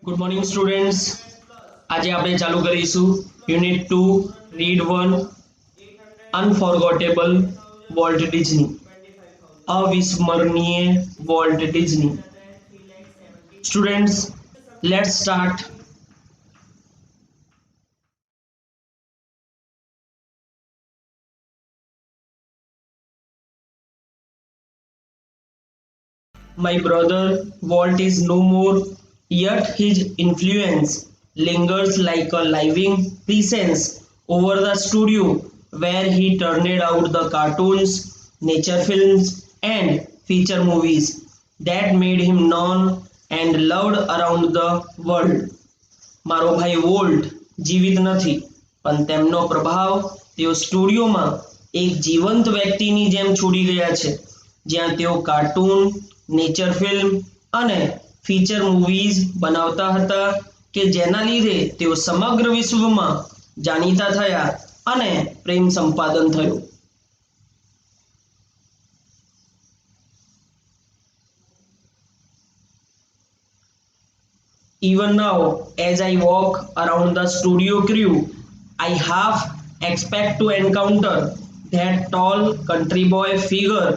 Good morning students. આજે આપણે ચાલુ કરીશું unit 2 read 1 unforgettable Walt Disney, અવિસ્મરણીય Walt Disney. Students, let's start. My brother Walt is no more, yet his influence lingers like a living presence over the studio where he turned out the cartoons, nature films, and feature movies that made him known and loved around the world. મારો ભાઈ volt જીવિત નથી, પણ તેમનો પ્રભાવ તેઓ સ્ટુડિયોમાં એક જીવંત વ્યક્તિની જેમ છોડી ગયા છે, જ્યાં તેઓ કાર્ટૂન, નેચર ફિલ્મ અને ફીચર મૂવીઝ બનાવતા હતા કે જેના લીધે તેઓ સમગ્ર વિશ્વમાં જાણીતા થયા અને પ્રેમ સંપાદન થયું. Even now, as I walk around the studio crew, I half expect to encounter that tall country boy figure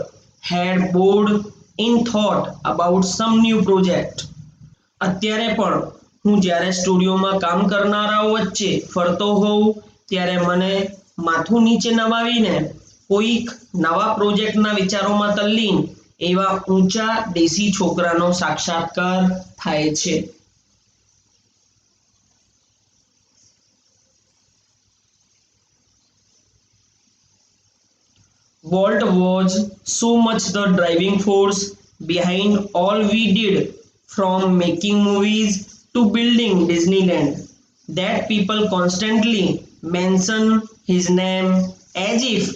head bored in thought about some new project. અત્યારે પણ હું જ્યારે સ્ટુડિયોમાં કામ કરનારાઓ વચ્ચે ફરતો હોઉં ત્યારે મને માથું નીચે નમાવીને કોઈક નવા પ્રોજેક્ટના વિચારોમાં તલ્લીન એવા ઊંચા દેશી છોકરાનો સાક્ષાત્કાર થાય છે. Walt was so much the driving force behind all we did, from making movies to building Disneyland, that people constantly mention his name as if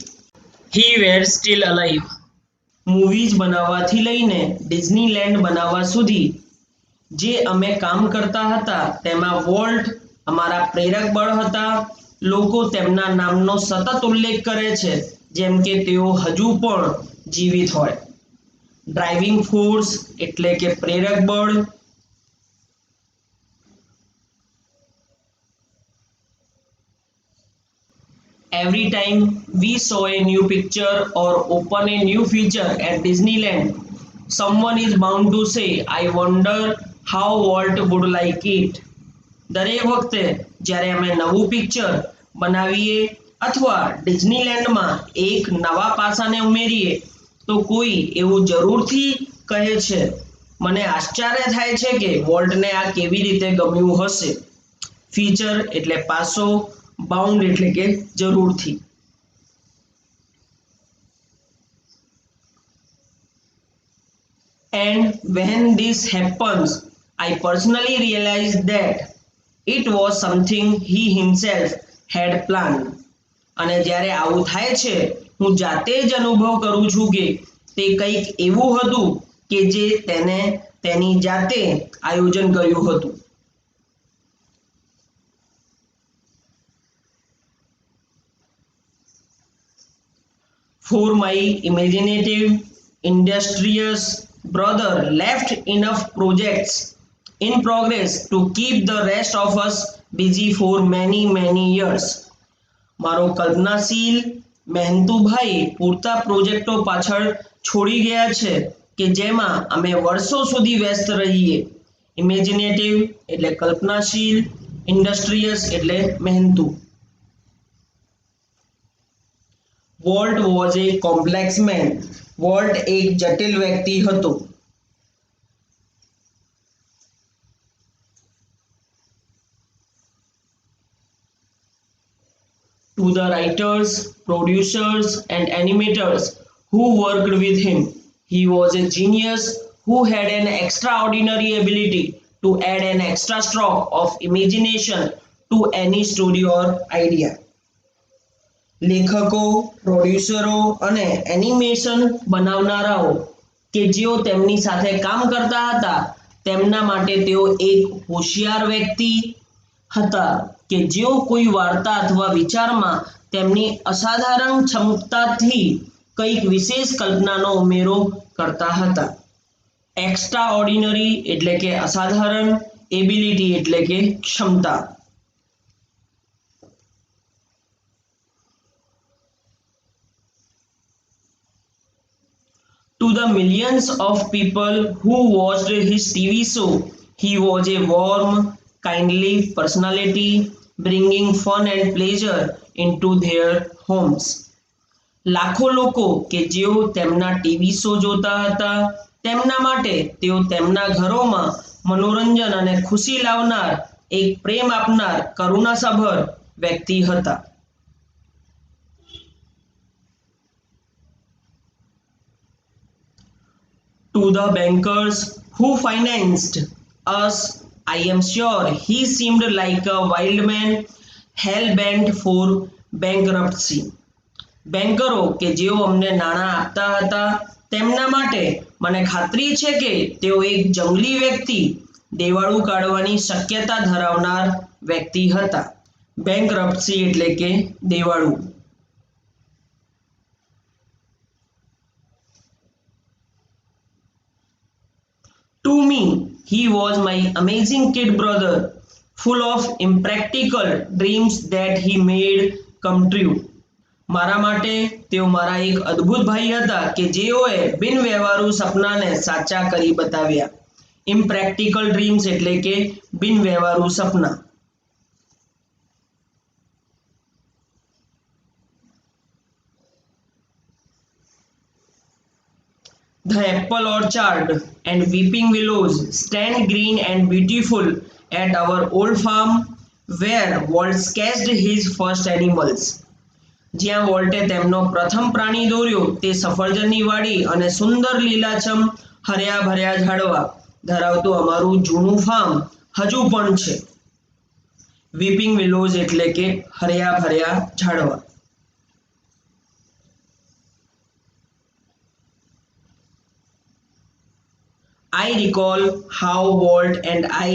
he were still alive. Movies બનાવવાથી લઈને ડિઝનીલેન્ડ બનાવવા સુધી જે અમે કામ કરતા હતા તેમાં વોલ્ટ અમારા પ્રેરક બળ હતા. લોકો તેમના નામનો સતત ઉલ્લેખ કરે છે જેમ કે તેઓ હજુ પણ જીવિત હોય. ડ્રાઇવિંગ ફોર્સ એટલે કે પ્રેરક બળ. Every time we saw a new picture or open a new feature at Disneyland, someone is bound to say, I wonder how Walt would like it. દરેક વખતે જ્યારે અમે નવું પિક્ચર બનાવીએ અથવા ડિઝનીલેન્ડમાં એક નવા પાસાને ઉમેરીએ તો કોઈ એવું જરૂરથી કહે છે, મને આશ્ચર્ય થાય છે કે વોલ્ટને આ કેવી રીતે ગમ્યું હશે. ફીચર એટલે પાસો, બાઉન્ડ એટલે કે જરૂરથી. And when this happens, I personally realized that it was something he himself had planned. અને જ્યારે આવું થાય છે હું જાતે જ અનુભવ કરું છું કે તે કંઈક એવું હતું કે જે તેને તેની જાતે આયોજન કર્યું હતું. For my imaginative, industrious brother left enough projects in progress to keep the rest of us busy for many years. મારો કલ્પનાશીલ મહેનતુ ભાઈ પૂરતા પ્રોજેક્ટો પાછળ છોડી ગયા છે કે જેમાં અમે વર્ષો સુધી વ્યસ્ત રહીએ. ઇમેજિનેટિવ એટલે કલ્પનાશીલ, ઇન્ડસ્ટ્રીયસ એટલે મહેનતુ. Walt was a complex man. Walt એક જટિલ વ્યક્તિ હતો. To the writers, producers, and animators who worked with him, he was a genius who had an extraordinary ability to add an extra stroke of imagination to any story or idea. લેખકો, પ્રોડ્યુસરો અને animation બનાવનારાઓ કે જેઓ તેમની સાથે કામ કરતા હતા તેમના માટે તેઓ એક હોશિયાર વ્યક્તિ હતા કે જેઓ કોઈ વાર્તા અથવા વિચારમાં તેમની અસાધારણ ક્ષમતાથી કંઈક વિશેષ કલ્પનાનો ઉમેરો કરતા હતા. એક્સ્ટ્રા ઓર્ડિનરી એટલે કે અસાધારણ, એબિલિટી એટલે કે ક્ષમતા. To the millions of people who watched his TV show, he was a warm, kindly personality, bringing fun and pleasure into their homes. લાખો લોકો કે જેઓ તેમના ટીવી શો જોતા હતા, તેમના માટે તેઓ તેમના ઘરોમાં મનોરંજન અને ખુશી લાવનાર એક પ્રેમ આપનાર કરુણાસભર વ્યક્તિ હતા. To the bankers who financed us, I am sure he seemed like a wild man hell-bent for bankruptcy. બેન્કરો કે જેઓ અમને નાણાં આપતા હતા, તેમના માટે મને ખાતરી છે કે તેઓ એક જંગલી વ્યક્તિ, દેવાળું કાઢવાની શક્યતા ધરાવનાર વ્યક્તિ હતા. બેન્કરપ્સી એટલે કે દેવાળું. To me, he was my amazing kid brother, full of impractical dreams that he made come true. મારા માટે તેઓ મારા એક અદ્ભુત ભાઈ હતા કે જેઓએ બિનવ્યવહારુ સપનાને સાચા કરી બતાવ્યા. ઇમ્પ્રેક્ટિકલ ડ્રીમ્સ એટલે કે બિનવ્યવહારુ સપના. The apple orchard and weeping willows stand green and beautiful at our old farm where Walt sketched his first animals. જ્યાં વોલ્ટે તેમનો પ્રથમ પ્રાણી દોર્યો તે સફરજનની વાડી અને સુંદર લીલાછમ હર્યા ભર્યા ઝાડવા ધરાવતું અમારું જૂનું ફાર્મ હજુ પણ છે. વીપિંગ વિલોઝ એટલે કે હર્યા ભર્યા ઝાડવા. I recall how Walt and I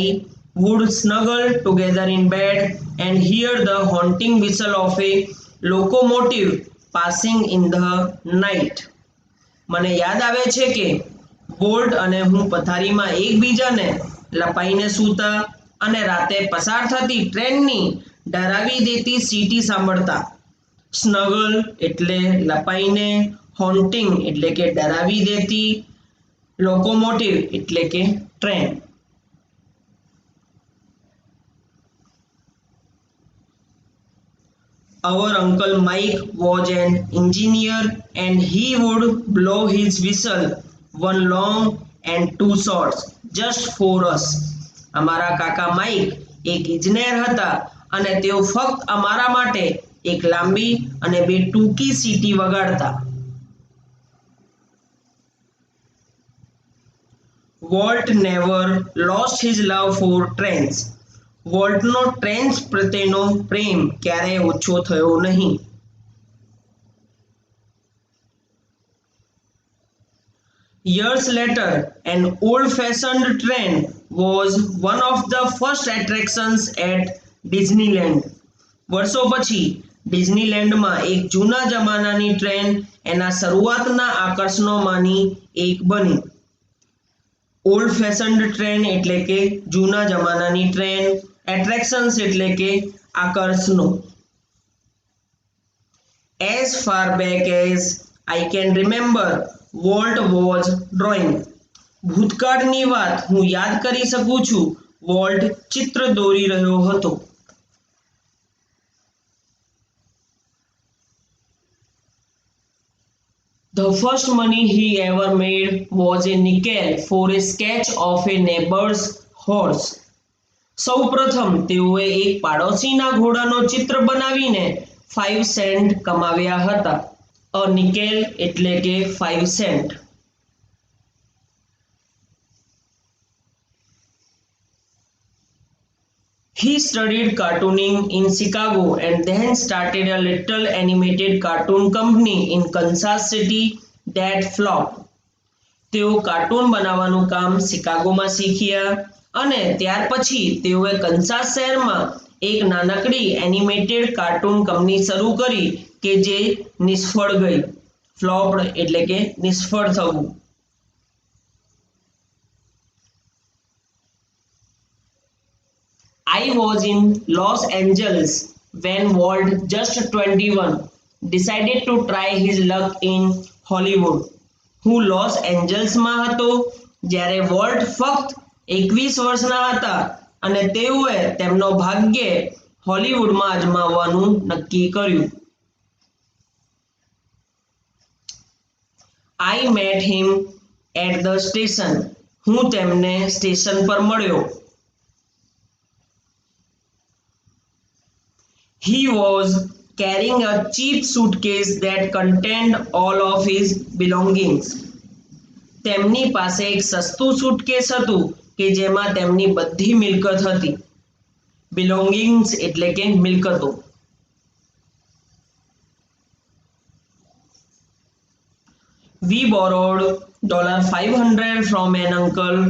would snuggle together in bed and hear the haunting whistle of a locomotive passing in the night. મને યાદ આવે છે કે બોલ્ટ અને હું પથારીમાં એકબીજાને લપાઈને સૂતા અને રાતે પસાર થતી ટ્રેનની ડરાવી દેતી સીટી સાંભળતા. સ્નગલ એટલે લપાઈને, હોન્ટિંગ એટલે કે ડરાવી દેતી, લોકોમોટિવ એટલે કે train. Our uncle Mike was an engineer and he would blow his whistle, one long and two shorts, just for us. અમારા કાકા માઇક એક ઇજનેર હતા અને તેઓ ફક્ત અમારા માટે એક લાંબી અને બે ટૂંકી સીટી વગાડતા. Walt never lost his love for trains. વોલ્ટનો ટ્રેન્સ પ્રત્યેનો પ્રેમ ક્યારેય ઓછો થયો નહીં. Years later, an old-fashioned train was one of the first attractions at Disneyland. વર્ષો પછી ડિઝનીલેન્ડમાં એક જૂના જમાનાની ટ્રેન એના શરૂઆતના આકર્ષણોમાંની એક બની. ઓલ્ડ ફેશન્ડ ટ્રેન એટલે કે જૂના જમાનાની ટ્રેન, એટ્રેક્શન્સ એટલે કે આકર્ષણો. As far back as I can remember, Walt was drawing. ભૂતકાળની વાત હું યાદ કરી શકું છું, વોલ્ટ ચિત્ર દોરી રહ્યો હતો. The first money he ever made was a nickel for a sketch of a neighbor's horse. સૌપ્રથમ તેઓએ એક પાડોશીના ઘોડાનો ચિત્ર બનાવીને 5 સેન્ટ કમાવ્યા હતા. અ નિકેલ એટલે કે 5 Saint. He studied cartooning in Chicago and then started a little animated cartoon company in Kansas City that flopped. તેઓ cartoon બનાવવાનું કામ શિકાગોમાં શીખ્યા અને ત્યાર પછી તેઓએ કન્સાસ શહેરમાં એક નાનકડી એનિમેટેડ કાર્ટૂન કંપની શરૂ કરી કે જે નિષ્ફળ ગઈ. ફ્લોપ્ડ એટલે કે નિષ્ફળ થવું. I was in Los Angeles when Walt, just 21, decided to try his luck in Hollywood. હું લોસ એન્જલ્સમાં હતો જ્યારે વોલ્ટ ફક્ત 21 વર્ષના હતા અને તેઓએ તેમનો ભાગ્ય હોલિવૂડમાં અજમાવવાનું નક્કી કર્યું. I met him at the station. હું તેમને સ્ટેશન પર મળ્યો. He was carrying a cheap suitcase that contained all of his belongings. તેમની પાસે એક સસ્તું સુટકેસ હતું કે જેમાં તેમની બધી મિલકત હતી. belongings એટલે કે મિલકતો. We borrowed $500 from an uncle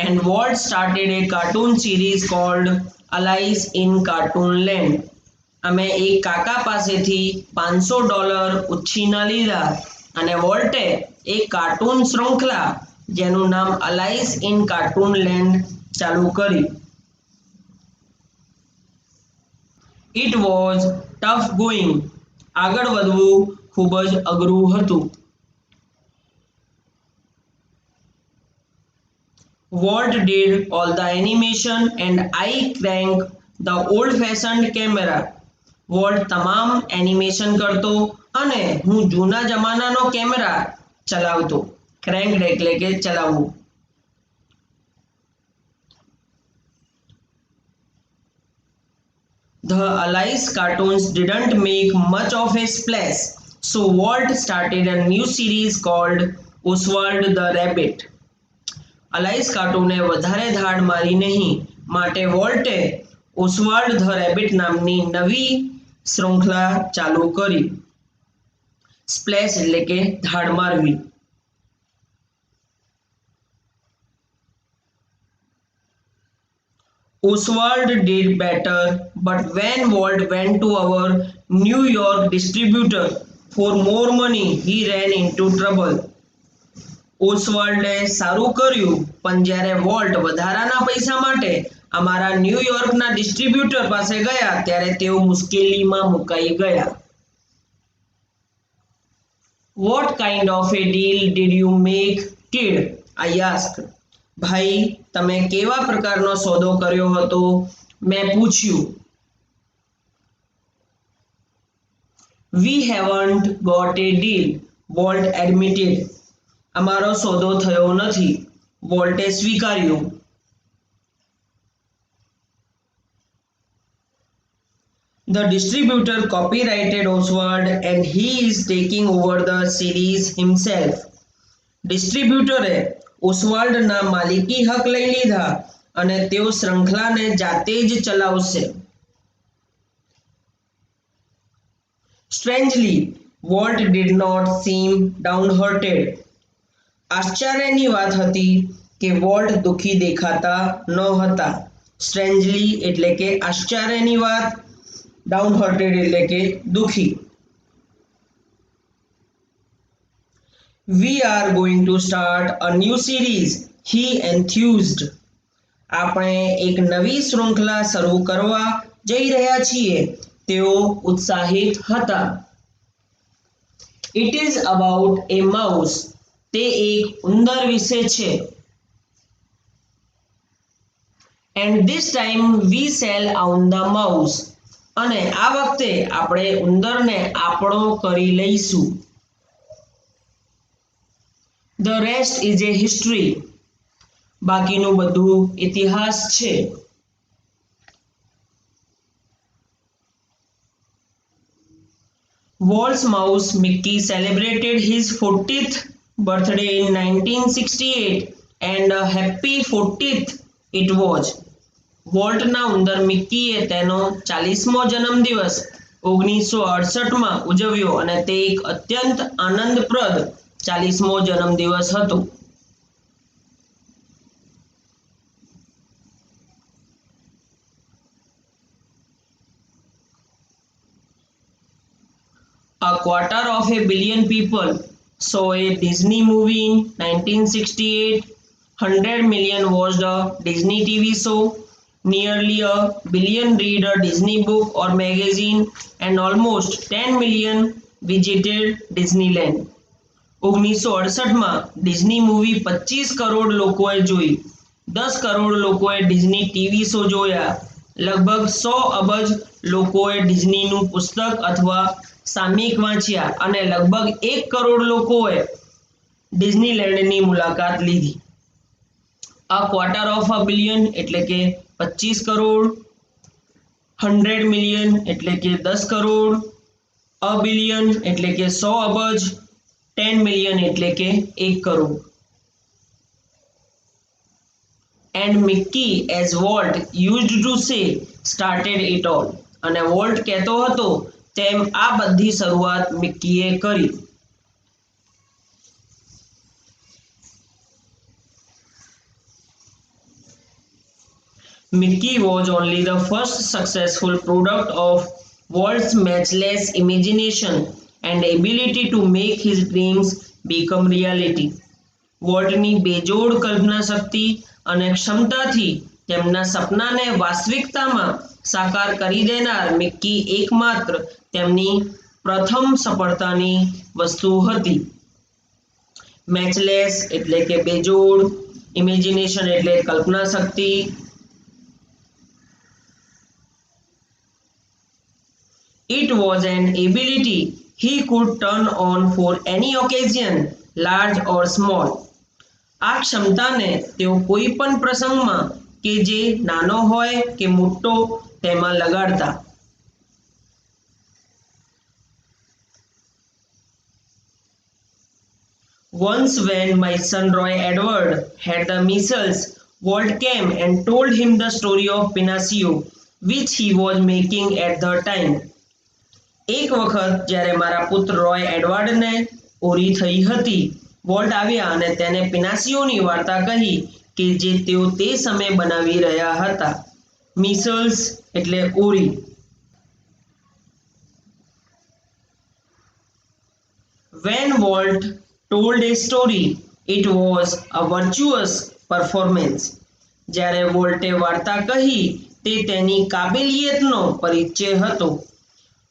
and Walt started a cartoon series called Alice in Cartoonland. અમે એક કાકા પાસેથી $500 ઉછીના લીધા અને વોલ્ટે એક કાર્ટૂન શૃંખલા જેનું નામ અલાઇસ ઇન કાર્ટૂનલેન્ડ ચાલુ કરી. It was tough going. આગળ વધવું ખૂબ જ અઘરું હતું. Walt did all the animation and I cranked the old-fashioned camera. Volt તમામ એનિમેશન કરતો અને હું જૂના જમાનાનો કેમેરા ચલાવતો. ક્રેન્ક્ડ એટલે કે ચલાવવું. The Alice cartoons didn't make much of a splash, so Walt started a new series called Oswald the Rabbit. Alice કાર્ટૂને વધારે ધાડ મારી નહીં, માટે વોલ્ટે ઓસ્વાલ્ડ ધ રેબિટ નામની નવી શૃંખલા ચાલુ કરી. સ્પ્લેશ એટલે કે ધાડ મારવી. Oswald did better, but when Walt went to our New York distributor for more money, he ran into trouble. ઓસ્વાલ્ડે સારું કર્યું, પણ જ્યારે વોલ્ટ વધારાના પૈસા માટે અમારા ન્યૂયોર્કના ડિસ્ટ્રીબ્યુટર પાસે ગયા ત્યારે તેઓ મુશ્કેલીમાં મુકાઈ ગયા. What kind of a deal did you make, kid? I asked. ભાઈ, તમે કેવા પ્રકારનો સોદો કર્યો હતો? મેં પૂછ્યું. We haven't got a deal, Walt admitted. અમારો સોદો થયો નથી, વોલ્ટે સ્વીકાર્યું. The distributor copyrighted Oswald and he is taking over the series himself. ડિસ્ટ્રીબ્યુટરે ઓસ્વાલ્ડના માલિકી હક લઈ લીધા અને તેઓ શૃંખલાને જાતે જ ચલાવશે. Strangely, Walt did not seem downhearted. આશ્ચર્યની વાત હતી કે વોલ્ટ દુઃખી દેખાતા ન હતા. સ્ટ્રેન્જલી એટલે કે આશ્ચર્યની વાત, ડાઉનહર્ટેડ એટલે કે દુઃખી. We are going to start a new series, he enthused. આપણે એક નવી શૃંખલા શરૂ કરવા જઈ રહ્યા છીએ, તેઓ ઉત્સાહિત હતા. It is about a mouse. તે એક ઉંદર વિશે છે. And this time we sell on the mouse. અને આ વખતે આપણે ઉંદરને આપણો કરી લઈશું. The rest is a history. બાકીનું બધું ઇતિહાસ છે. Walt's mouse Mickey celebrated his 40th birthday in 1968 and a happy 40th it was. વોલ્ટના ઉંદર મિક્કીએ તેનો 40મો જન્મદિવસ 1968માં ઉજવ્યો અને તે એક અત્યંત આનંદપ્રદ 40મો જન્મદિવસ હતો. A quarter of a billion people saw a Disney movie in 1968. 100 million watched a Disney TV show Nearly a billion read a Disney book or magazine, and almost 10 million visited Disneyland. 1968 માં Disney movie 25 crore લોકોએ જોઈ, 10 કરોડ લોકોએ Disney TV show જોયા, લગભગ 100 અબજ લોકોએ ડિઝનીનું પુસ્તક અથવા સામયિક વાંચ્યા અને લગભગ 1 કરોડ લોકોએ ડિઝનીલેન્ડની મુલાકાત લીધી. A quarter of a billion એટલે કે 25 કરોડ, 100 મિલિયન એટલે કે 10 કરોડ, અ બિલિયન એટલે કે 100 અબજ, 10 મિલિયન એટલે કે 1 crore. And Mickey, as Walt used to say, started it all. અને વોલ્ટ કહેતો હતો તેમ આ બધી શરૂઆત મિક્કીએ કરી. Mickey was only the first successful product of Walt's matchless imagination and ability to make his dreams become reality. વોલ્ટની બેજોડ કલ્પના શક્તિ અને ક્ષમતાથી તેમના સપનાને વાસ્તવિકતામાં સાકાર કરી દેનાર મિક્કી એકમાત્ર તેમની પ્રથમ સફળતાની વસ્તુ હતી. મેચલેસ એટલે કે બેજોડ, ઇમેજિનેશન એટલે કલ્પના શક્તિ, it was an ability he could turn on for any occasion, large or small. આ ક્ષમતાને તેઓ કોઈ પણ પ્રસંગમાં કે જે નાનો હોય કે મોટો તેમાં લગાડતા. Once when my son Roy Edward had the measles, Walt came and told him the story of Pinocchio, which he was making at the time. એક વખત જ્યારે મારા પુત્ર રોય એડવર્ડને ઓરી થઈ હતી, વોલ્ટ આવ્યા અને તેને પિનાસિયોની વાર્તા કહી કે જે તેઓ તે સમયે બનાવી રહ્યા હતા. મિસલ્સ એટલે ઓરી. When Walt told a story, it was a virtuous performance. જ્યારે વોલ્ટે વાર્તા કહી તે તેની કાબેલિયતનો પરિચય હતો.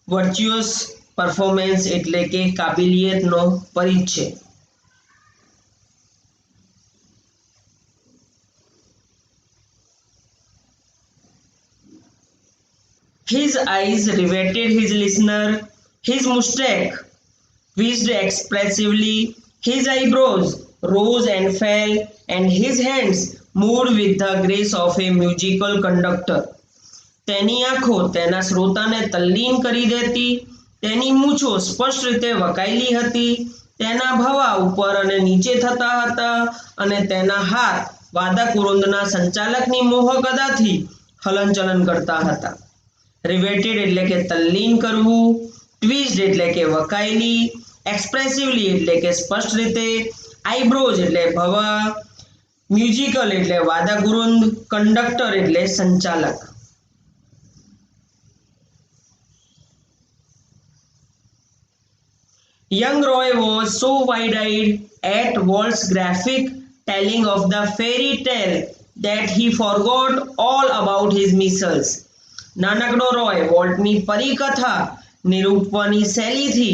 વર્ચ્યુઅસ પરફોર્મન્સ એટલે કે કાબિલિયતનો પરિચય. His eyes riveted his listener, his mustache twitched expressively, his eyebrows rose and fell, and his hands moved with the grace of a musical conductor. તેની આંખો તેના શ્રોતાને તલ્લીન કરી દેતી, તેની મૂછો સ્પષ્ટ રીતે વકાયેલી હતી, તેના ભવા ઉપર અને નીચે થતા હતા અને તેના હાથ વાદકવૃંદના સંચાલકની મોહક અદાથી હલનચલન કરતા હતા. રિવેટેડ એટલે કે તલ્લીન કરવું, ટ્વિસ્ડ એટલે કે વકાયેલી, એક્સપ્રેસિવલી એટલે કે સ્પષ્ટ રીતે, આઈબ્રોઝ એટલે ભવા, મ્યુઝિકલ એટલે વાદકવૃંદ, કંડક્ટર એટલે સંચાલક. Young Roy was so wide-eyed at Walt's graphic telling of the fairy tale that he forgot all about his measles. નાનકડો રોય વોલ્ટની પરિકથા નિરૂપવાની શૈલીથી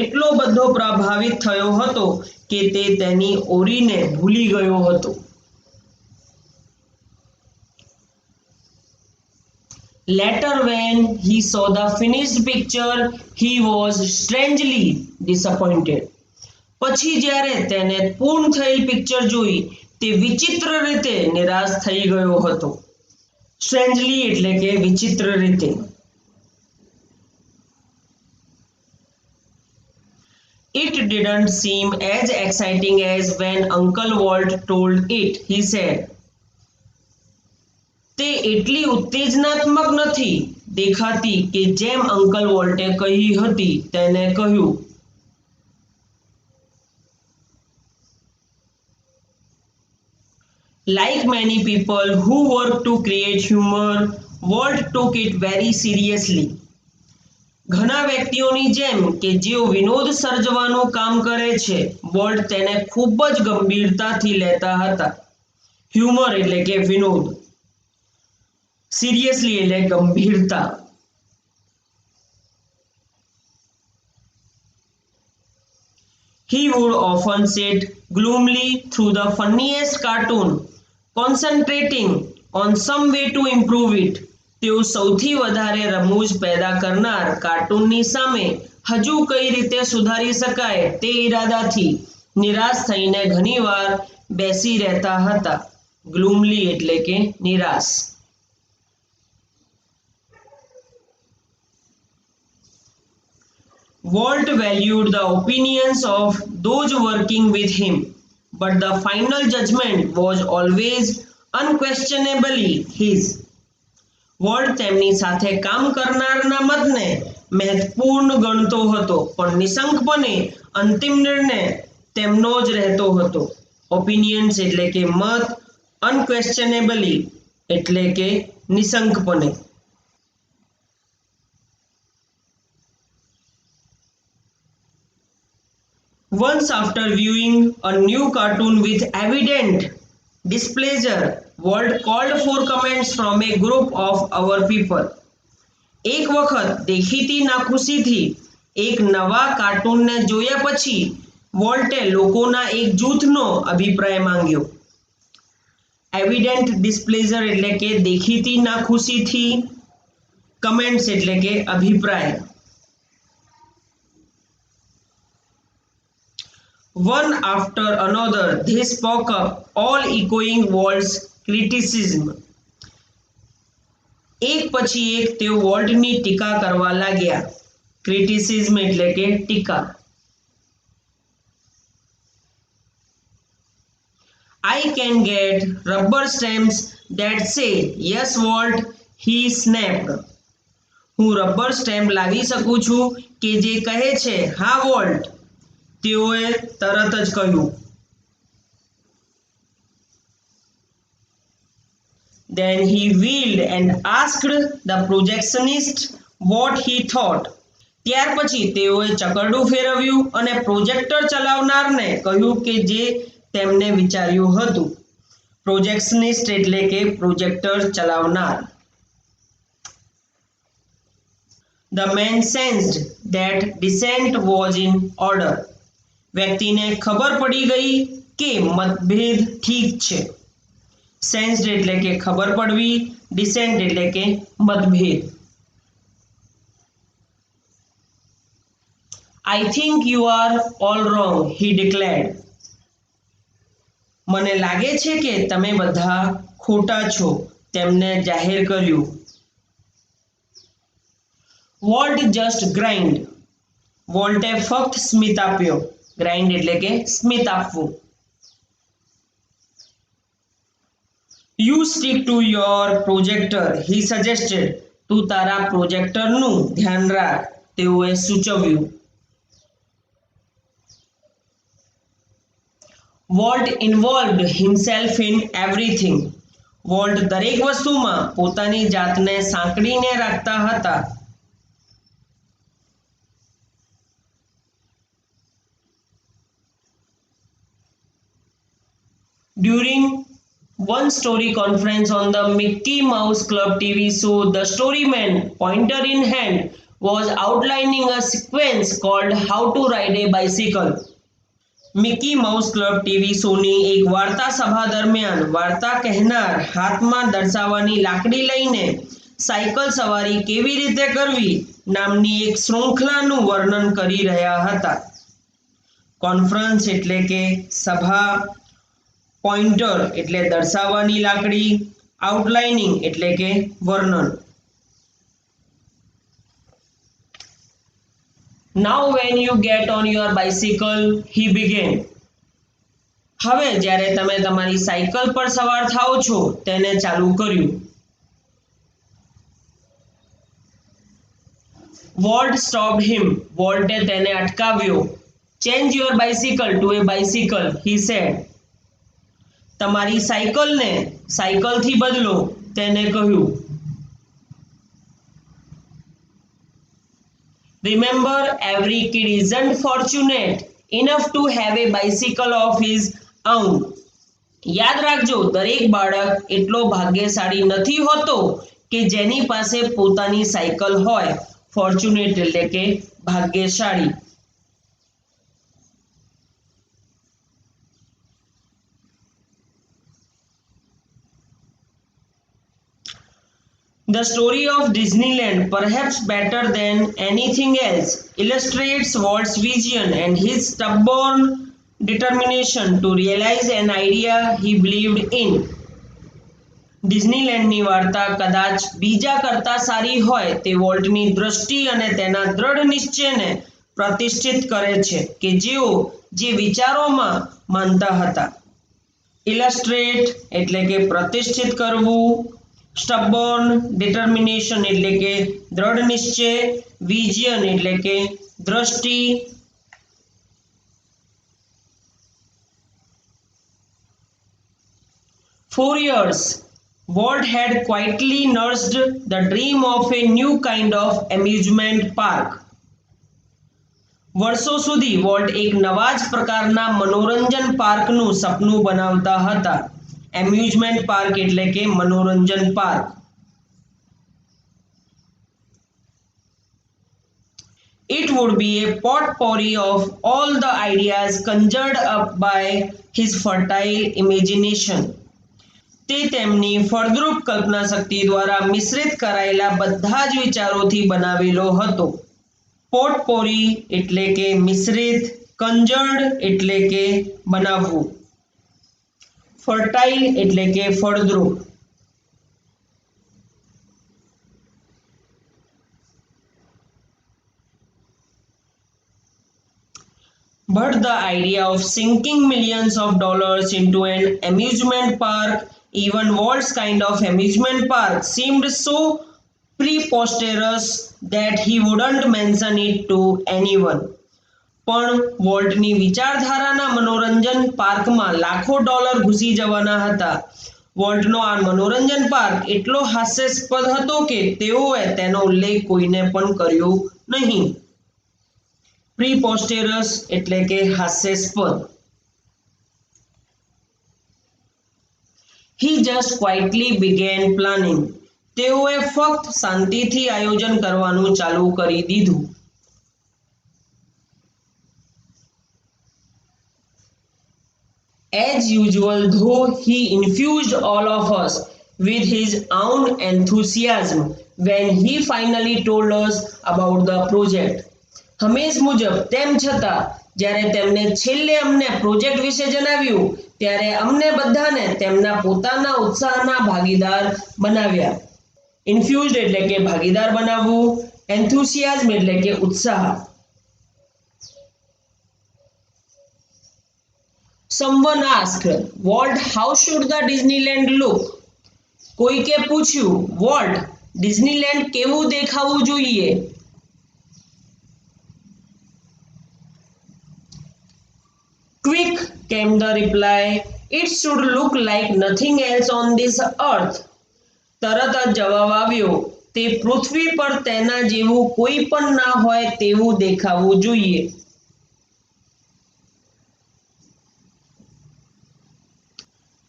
એટલો બધો પ્રભાવિત થયો હતો કે તે તેની ઓરીને ભૂલી ગયો હતો. Later, when he saw the finished picture, he was strangely disappointed. પછી જ્યારે તેને પૂર્ણ થયેલ પિક્ચર જોઈ તે વિચિત્ર રીતે નિરાશ થઈ ગયો હતો. સ્ટ્રેન્જલી એટલે કે વિચિત્ર રીતે. It didn't seem as exciting as when Uncle Walt told it, he said. તે એટલી ઉત્તેજનાત્મક નથી દેખાતી કે જેમ અંકલ વોલ્ટે કહી હતી તેને કહ્યું. Like many people who work to create humor, Walt took it very seriously. ઘણા વ્યક્તિઓની જેમ કે જેઓ વિનોદ સર્જવાનું કામ કરે છે, વોલ્ટ તેને ખૂબ જ ગંભીરતાથી લેતા હતા. હ્યુમર એટલે કે વિનોદ. સિરિયસલી એટલે ગંભીરતા. He would often sit gloomily through the funniest cartoon, concentrating on some way to improve it. તેઓ સૌથી વધારે રમૂજ પેદા કરનાર કાર્ટૂનની સામે હજુ કઈ રીતે સુધારી શકાય તે ઈરાદાથી નિરાશ થઈને ઘણીવાર બેસી રહેતા હતા. ગ્લૂમલી એટલે કે નિરાશ. Walt valued the opinions of those working with him, but the final judgment was always unquestionably his. Volt તેમની સાથે કામ કરનારના મતને મહત્વપૂર્ણ ગણતો હતો, પણ નિશંકપણે અંતિમ નિર્ણય તેમનો જ રહેતો હતો. ઓપિનિયન્સ એટલે કે મત, અનક્વેશ્ચનેબલી એટલે કે નિશંકપણે. Once after viewing a new cartoon with evident displeasure, Walt called for comments from a group of our people. એક વખત દેખીતી નાખુશીથી એક નવા કાર્ટૂનને જોયા પછી વોલ્ટે લોકોના એક જૂથનો અભિપ્રાય માંગ્યો. એવિડન્ટ ડિસ્પ્લેઝર એટલે કે દેખીતી નાખુશીથી, કમેન્ટ્સ એટલે કે અભિપ્રાય. One after another, they spoke up, all echoing Walt's criticism. એક પછી એક તેઓ વોલ્ટની ટીકા કરવા લાગ્યા. ક્રિટિસિઝમ એટલે કે ટીકા. I can get rubber stamps that say yes Walt, he snapped. હું રબર સ્ટેમ્પ લાવી શકું છું કે જે કહે છે હા વોલ્ટ, તેઓએ તરત જ કહ્યું. Then he wheeled and asked the projectionist what he thought. ત્યાર પછી તેઓએ ચકરડું ફેરવ્યું અને પ્રોજેક્ટર ચલાવનારને કહ્યું કે જે તેમને વિચાર્યું હતું. પ્રોજેક્શનિસ્ટ એટલે કે પ્રોજેક્ટર ચલાવનાર. The man sensed that dissent was in order. વ્યક્તિને ખબર પડી ગઈ કે મતભેદ ઠીક છે. સેન્સ્ડ એટલે કે ખબર પડવી, ડિસેન્ટ એટલે કે મતભેદ. I think you are all wrong, he declared. મને લાગે છે કે તમે બધા ખોટા છો, તેમને જાહેર કર્યું. Walt just grinned. વોલ્ટે ફક્ત સ્મિત આપ્યો. ગ્રાઇન્ડ એટલે કે સ્મિત આપવું. You stick to your projector, he suggested. તું તારા પ્રોજેક્ટરનું ધ્યાન રાખ, તેઓએ સૂચવ્યું. Walt involved himself in everything. Volt દરેક વસ્તુમાં પોતાની જાતને સાંકળીને રાખતા હતા. During one story conference on the Mickey Mouse Club TV show, the storyman, pointer in hand, was outlining a sequence called How to Ride a Bicycle. Mickey mouse club TV શોની એક વાર્તા સભા દરમિયાન વાર્તા કહેનાર હાથમાં દર્શાવવાની લાકડી લઈને સાયકલ સવારી કેવી રીતે કરવી નામની એક શૃંખલાનું વર્ણન કરી રહ્યા હતા. કોન્ફરન્સ એટલે કે સભા, પોઇન્ટર એટલે દર્શાવવાની લાકડી, આઉટલાઇનિંગ એટલે કે વર્ણન. Now when you get on your bicycle, he began. હવે જ્યારે તમે તમારી સાયકલ પર સવાર થાઓ છો, તેને ચાલુ કર્યું. Walt stopped him. વોલ્ટે તેને અટકાવ્યો. Change your bicycle to a bicycle, he said. તમારી સાયકલને સાયકલથી બદલો, તેને કહ્યું. Remember, every kid isn't fortunate enough to have a bicycle of his own. યાદ રાખજો, દરેક બાળક એટલો ભાગ્યશાળી નથી હોતો કે જેની પાસે પોતાની સાયકલ હોય, ફોર્ચ્યુનેટ એટલે કે ભાગ્યશાળી. The story of Disneyland, perhaps better than anything else, illustrates Walt's vision and his stubborn determination to realize an idea he believed in. ડિઝનીલેન્ડની વાર્તા કદાચ બીજા કરતા સારી હોય તે વોલ્ટની દૃષ્ટિ અને તેના દૃઢ નિશ્ચયને પ્રતિષ્ઠિત કરે છે કે જેઓ જે વિચારોમાં માનતા હતા. ઇલસ્ટ્રેટ એટલે કે પ્રતિષ્ઠિત કરવું, સ્ટબોર્ન ડિટર્મિનેશન એટલે કે દૃઢ નિશ્ચય, વિઝન એટલે કે દ્રષ્ટિ. For years, Walt had quietly nursed the dream of a new kind of amusement park. વર્ષો સુધી વોલ્ટ એક નવા જ પ્રકારના મનોરંજન પાર્કનું સપનું બનાવતા હતા. એમ્યુઝમેન્ટ પાર્ક એટલે કે મનોરંજન park. It would be a potpourri of all the ideas conjured up by his fertile imagination. તે તેમની ફળદ્રુપ કલ્પના શક્તિ દ્વારા મિશ્રિત કરાયેલા બધા જ વિચારોથી બનાવેલો હતો. પોટપોરી એટલે કે મિશ્રિત, કંજર્ડ એટલે કે બનાવવું, ફર્ટાઇલ એટલે કે ફળદ્રુપ. But the idea of sinking millions of dollars into an amusement park, even Walt's kind of amusement park, seemed so preposterous that he wouldn't mention it to anyone. પણ વોલ્ટની વિચારધારાના મનોરંજન પાર્કમાં લાખો ડોલર ઘૂસી જવાના હતા. વોલ્ટનો આ મનોરંજન પાર્ક એટલો હાસ્યાસ્પદ હતો કે તેઓએ તેનો ઉલ્લેખ કોઈને પણ કર્યો નહીં. પ્રીપોસ્ટેરસ એટલે કે હાસ્યાસ્પદ. He just quietly began planning. તેઓએ ફક્ત શાંતિથી આયોજન કરવાનું ચાલુ કરી દીધું. As usual, though, he infused all of us with his own enthusiasm when he finally told us about the project. હંમેશ મુજબ તેમ છતાં જ્યારે તેમણે છેલ્લે અમને પ્રોજેક્ટ વિશે જણાવ્યું ત્યારે અમને બધાને તેમના પોતાના ઉત્સાહના ભાગીદાર બનાવ્યા. ઇન્ફ્યુઝડ એટલે કે ભાગીદાર બનાવવું, એન્થુસિયાઝમ એટલે કે ઉત્સાહ. Someone asked, Walt, how should the Disneyland look? કોઈકે પૂછ્યું, વોલ્ટ, ડિઝનીલેન્ડ કેવું દેખાવું જોઈએ? Quick came the reply, it should look like nothing else on this earth. તરત જ જવાબ આવ્યો, તે પૃથ્વી પર તેના જેવું કોઈ પણ ના હોય તેવું દેખાવું જોઈએ.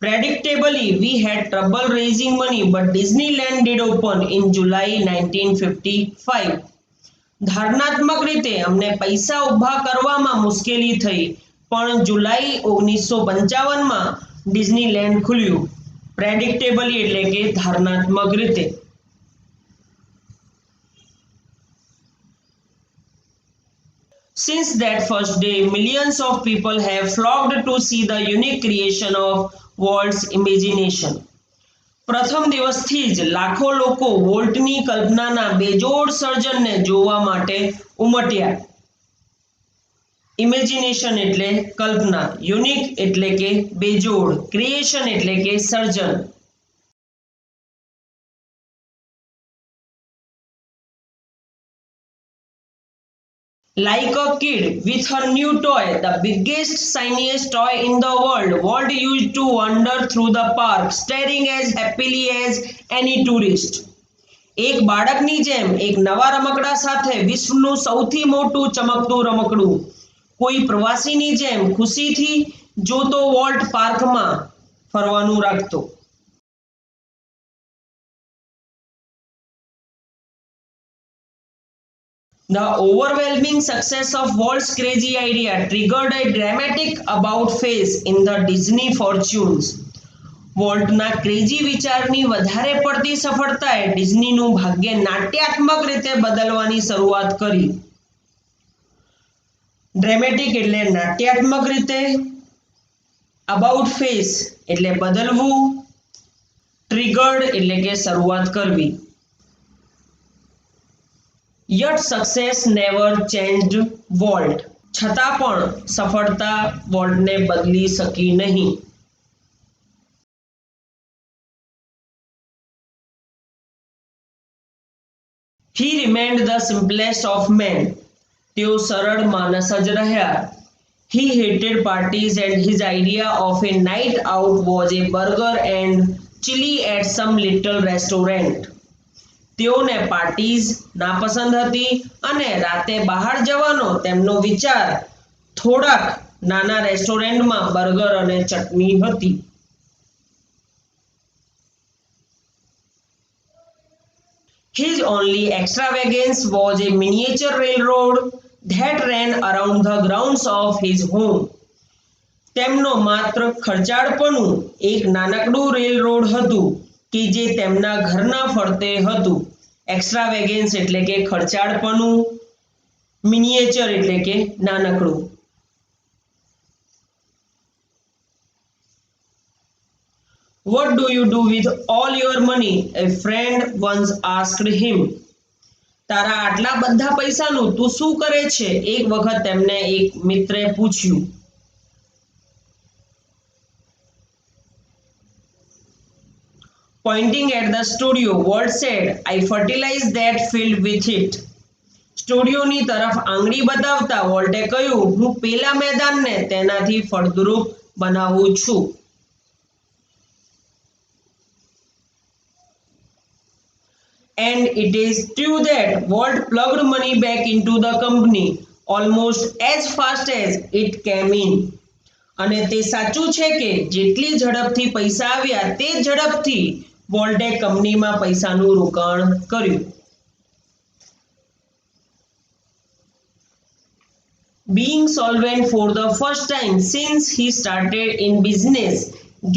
Predictably, we had trouble raising money, but Disneyland did open in July 1955. ધારણાત્મક રીતે અમને પૈસા ઊભા કરવામાં મુશ્કેલી થઈ, પણ જુલાઈ 1955માં ડિઝનીલેન્ડ ખુલ્યું. પ્રેડિક્ટેબલી એટલે કે ધારણાત્મક રીતે. Since that first day, millions of people have flocked to see the unique creation of Walt's imagination. પ્રથમ દિવસથી જ લાખો લોકો વોલ્ટની કલ્પનાના બેજોડ સર્જનને જોવા માટે ઉમટ્યા. ઇમેજિનેશન એટલે કલ્પના, યુનિક એટલે કે બેજોડ, ક્રિએશન એટલે કે સર્જન. Like a kid with her new toy, the biggest, shiniest toy in the world, Walt used to wander through the park, staring as happily as any tourist. એક બાળકની જેમ એક નવા રમકડા સાથે વિશ્વનું સૌથી મોટું ચમકતું રમકડું કોઈ પ્રવાસીની જેમ ખુશીથી જોતો વોલ્ટ પાર્કમાં ફરવાનું રાખતો. The overwhelming success of Walt's crazy idea triggered a dramatic about phase in the Disney fortunes. વોલ્ટના ક્રેઝી વિચારની વધારે પડતી સફળતાએ ડિઝનીનું ભાગ્ય નાટ્યાત્મક રીતે બદલવાની શરૂઆત કરી. ડ્રેમેટિક એટલે નાટ્યાત્મક રીતે, અબાઉટ ફેસ એટલે બદલવું, ટ્રિગર્ડ એટલે કે શરૂઆત કરવી. Yet success never changed Walt. છતાં પણ સફળતા વોલ્ટને બદલી શકી નહીં. He remained the simplest of men. તેઓ સરળ માણસ જ રહ્યા. He hated parties and his idea of a night out was a burger and chili at some little restaurant. તેઓને પાર્ટીઝ નાપસંદ હતી અને રાતે બહાર જવાનો તેમનો વિચાર થોડાક નાના રેસ્ટોરન્ટમાં બર્ગર અને ચટણી હતી. His only extravagance was a miniature railroad that ran around the grounds of his home. તેમનો માત્ર ખર્ચાળપણું એક નાનકડું રેલ રોડ હતું કે જે તેમના ઘરના ફરતે હતું. એક્સ્ટ્રાવેગન્સ એટલે કે ખર્ચાળપણું, મિનિએચર એટલે કે નાનકડું. What do you do with all your money? A friend once asked him. તારા આટલા બધા પૈસાનું તું શું કરે છે? એક વખત તેમને એક મિત્રે પૂછ્યું. Pointing at the studio, Walt said, I fertilize that field with it. સ્ટુડિયોની તરફ આંગળી બતાવતા વોલ્ટે કહ્યું, હું પેલા મેદાનને તેનાથી ફળદ્રુપ બનાવું છું. And it is true that Walt plugged money back into the company almost as fast as it came in. અને તે સાચું છે કે જેટલી ઝડપથી પૈસા આવ્યા તે ઝડપથી વોલ્ટે કંપનીમાં પૈસાનું રોકાણ કર્યું. Being solvent for the first time since he started in business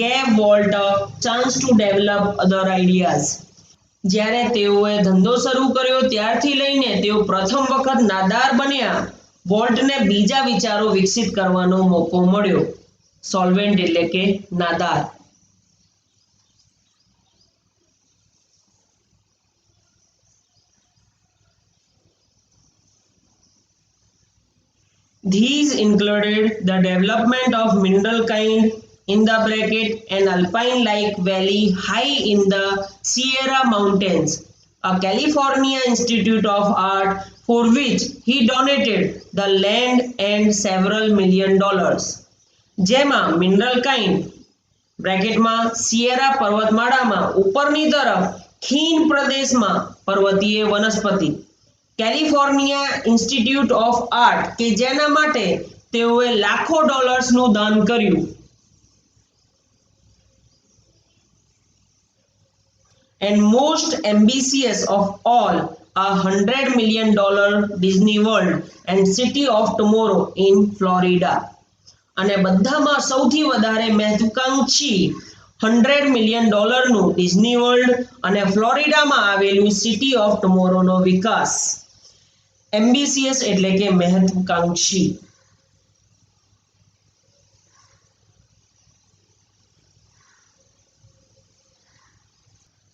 gave Walt a chance to develop other ideas. જ્યારે તેઓએ ધંધો શરૂ કર્યો ત્યારથી લઈને તેઓ પ્રથમ વખત નાદાર બન્યા, વોલ્ટને બીજા વિચારો વિકસિત કરવાનો મોકો મળ્યો. સોલ્વેન્ટ એટલે કે નાદાર. These included the development of mineral kind in the bracket an alpine-like valley high in the Sierra Mountains, a California Institute of Art for which he donated the land and several $1 million. જેમાં mineral kind બ્રેકેટમાં સિયેરા પર્વતમાળામાં ઉપરની તરફ ખીણ પ્રદેશમાં પર્વતીય વનસ્પતિ, California institute of art કે જેના માટે તેઓએ લાખો ડોલર્સનું દાન કર્યું. And most ambitious of all, $100 million Disney World and City of Tomorrow in Florida. અને બધામાં સૌથી વધારે મહત્વાકાંક્ષી $100 million ડિઝની વર્લ્ડ અને ફ્લોરિડામાં આવેલું સિટી ઓફ ટુમોરોનો વિકાસ. એમ્બિશિયસ એટલે કે મહત્વાકાંક્ષી.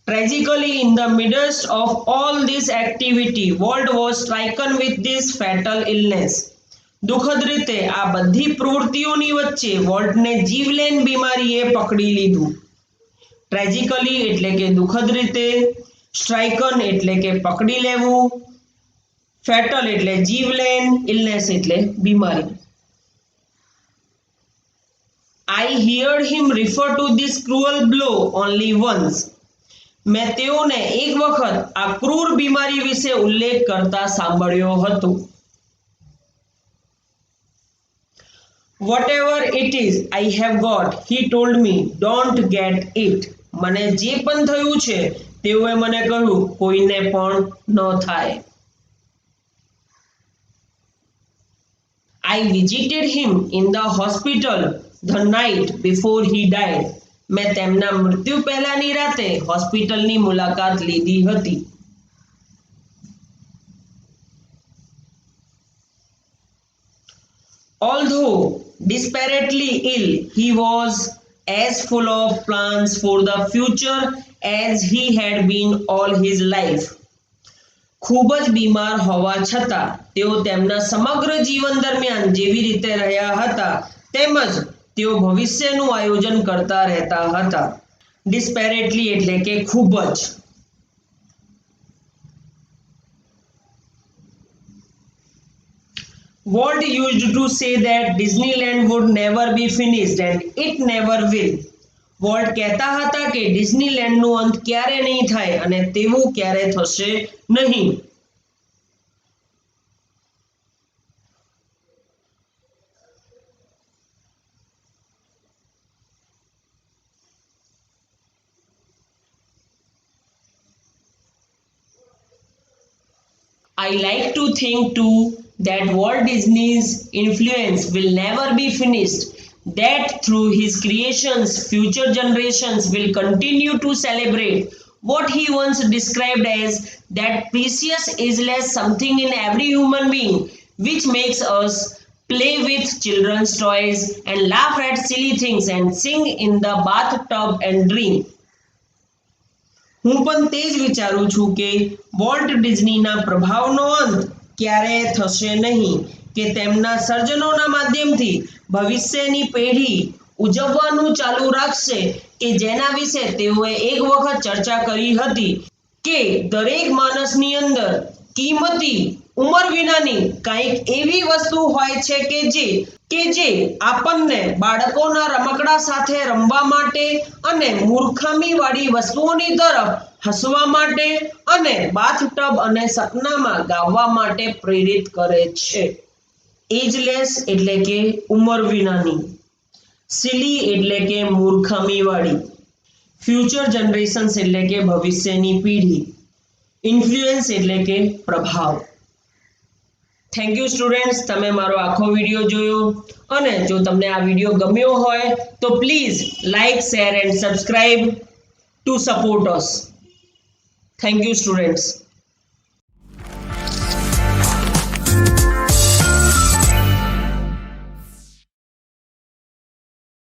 Tragically, in the midst of all this activity, Walt was stricken with this fatal illness. દુઃખદ રીતે આ બધી પ્રવૃત્તિઓની વચ્ચે વોલ્ટને જીવલેણ બીમારીએ પકડી લીધું. ટ્રેજિકલી એટલે કે દુઃખદ રીતે, સ્ટ્રાઇકન એટલે કે પકડી લેવું, ફેટલ એટલે જીવલેણ, ઇલનેસ એટલે બીમારી. I heard him refer to this cruel blow only once. મેં તેઓને એક વખત આ ક્રૂર બીમારી વિશે ઉલ્લેખ કરતા સાંભળ્યો હતો. Whatever it is I have got, he told me, don't get it. મને જે પણ થયું છે તેઓએ મને કહ્યું કોઈને પણ ન થાય. I visited him in the hospital the night before he died. मैं તેમના મૃત્યુ પહેલાની રાતે હોસ્પિટલની મુલાકાત લીધી હતી. Although desperately ill, he was as full of plans for the future as he had been all his life. ખૂબ જ બીમાર હોવા છતાં તેઓ તેમના સમગ્ર જીવન દરમિયાન જેવી રીતે રહ્યા હતા તેમજ તેઓ ભવિષ્યનું આયોજન કરતા રહેતા હતા. ડિસ્પેરેટલી એટલે કે ખૂબ જ. Walt used to say that Disneyland would never be finished and it never will. Volt કહેતા હતા કે ડિઝનીલેન્ડનું અંત ક્યારે નહીં થાય અને તેવું ક્યારે થશે નહીં. I like to think too that Walt Disney's influence will never be finished, that through his creations future generations will continue to celebrate what he once described as that precious ageless something in every human being which makes us play with children's toys and laugh at silly things and sing in the bathtub and dream. હું પણ તે જ વિચારું છું કે volt ડિઝનીના પ્રભાવનો અંત ક્યારે થશે નહીં, કે તેમના સર્જનોના માધ્યમથી ભવિષ્યની પેઢી ઉજવવાનું ચાલુ રાખશે કે જેના વિશે તેઓએ એક વખત ચર્ચા કરી હતી કે દરેક માણસની અંદર કિંમતી ઉંમર વિનાની કંઈક એવી વસ્તુ હોય છે કે જે આપણને બાળકોના રમકડા સાથે રમવા માટે અને મૂર્ખામીવાળી વસ્તુઓની તરફ હસવા માટે અને બાથટબ અને સપનામાં ગાવા માટે પ્રેરિત કરે છે. એજલેસ એટલે કે ઉંમર વિનાની, સિલી એટલે કે મૂર્ખામીવાળી, ફ્યુચર જનરેશન્સ એટલે કે ભવિષ્યની પીઢી, ઇન્ફ્લુઅન્સ એટલે કે પ્રભાવ. થેન્ક યુ સ્ટુડન્ટ્સ, તમે મારો આખો વિડીયો જોયો અને જો તમને આ વિડીયો ગમ્યો હોય તો please like, share and subscribe to support us. Thank you students.